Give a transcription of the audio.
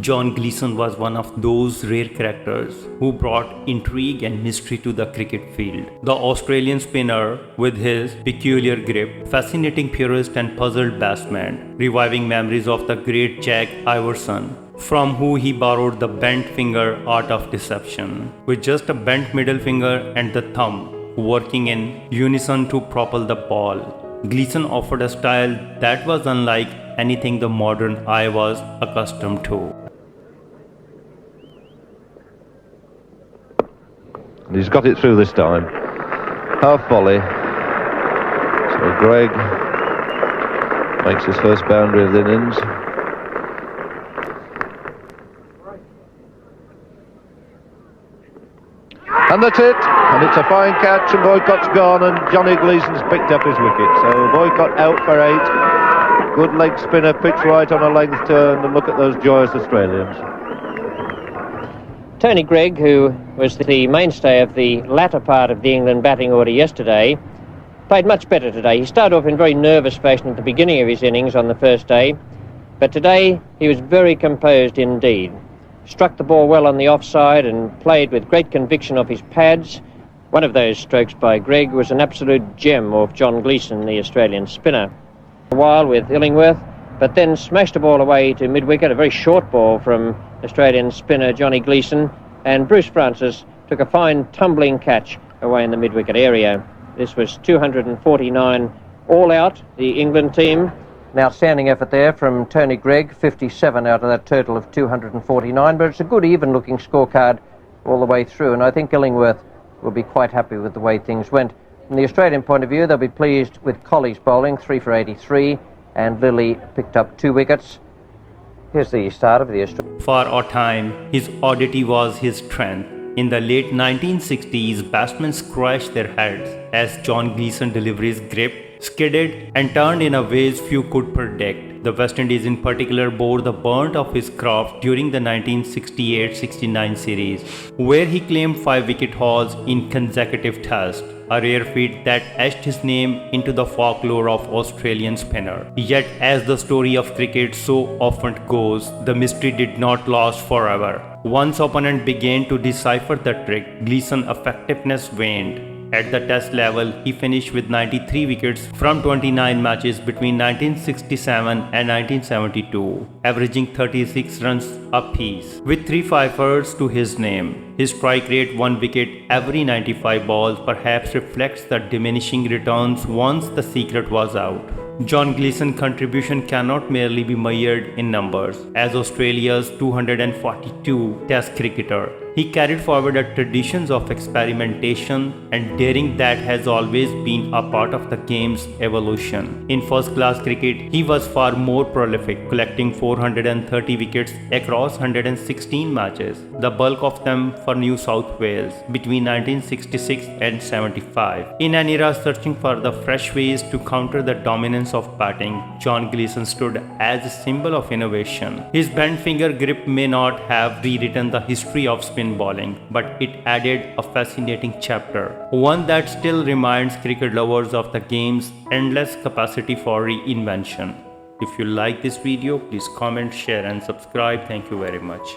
John Gleeson was one of those rare characters who brought intrigue and mystery to the cricket field. The Australian spinner, with his peculiar grip, fascinating purist and puzzled batsman, reviving memories of the great Jack Iverson, from who he borrowed the bent finger art of deception, with just a bent middle finger and the thumb working in unison to propel the ball. Gleeson offered a style that was unlike anything the modern eye was accustomed to. And he's got it through this time. Half volley. So Greg makes his first boundary of the innings. And that's it. And it's a fine catch, and Boycott's gone, and Johnny Gleeson's picked up his wicket. So Boycott out for 8. Good leg spinner, pitch right on a length turn, and look at those joyous Australians. Tony Greig, who was the mainstay of the latter part of the England batting order yesterday, played much better today. He started off in very nervous fashion at the beginning of his innings on the first day, but today he was very composed indeed. Struck the ball well on the offside and played with great conviction of his pads. One of those strokes by Greig was an absolute gem of John Gleeson, the Australian spinner. A while with Illingworth, but then smashed the ball away to mid-wicket, a very short ball from Australian spinner Johnny Gleeson, and Bruce Francis took a fine tumbling catch away in the mid-wicket area. This was 249 all out, the England team. An outstanding effort there from Tony Greig, 57 out of that total of 249, but it's a good even-looking scorecard all the way through, and I think Illingworth will be quite happy with the way things went. From the Australian point of view, they'll be pleased with Colley's bowling, 3 for 83, and Lilly picked up 2 wickets. Here's the start of the Australian. For a time, his oddity was his strength. In the late 1960s, batsmen scratched their heads as John Gleeson deliveries gripped, skidded, and turned in a ways few could predict. The West Indies in particular bore the brunt of his craft during the 1968-69 series, where he claimed 5-wicket hauls in consecutive tests, a rare feat that etched his name into the folklore of Australian spinner. Yet, as the story of cricket so often goes, the mystery did not last forever. Once opponent began to decipher the trick, Gleeson's effectiveness waned. At the test level, he finished with 93 wickets from 29 matches between 1967 and 1972, averaging 36 runs apiece, with 3 fifers to his name. His strike rate, 1 wicket every 95 balls, perhaps reflects the diminishing returns once the secret was out. John Gleeson's contribution cannot merely be measured in numbers. As Australia's 242 Test cricketer, he carried forward a tradition of experimentation and daring that has always been a part of the game's evolution. In first-class cricket, he was far more prolific, collecting 430 wickets across 116 matches, the bulk of them for New South Wales between 1966 and 75. In an era searching for the fresh ways to counter the dominance of batting, John Gleeson stood as a symbol of innovation. His bent finger grip may not have rewritten the history of spin bowling, but it added a fascinating chapter, one that still reminds cricket lovers of the game's endless capacity for reinvention. If you like this video, please comment, share and subscribe. Thank you very much.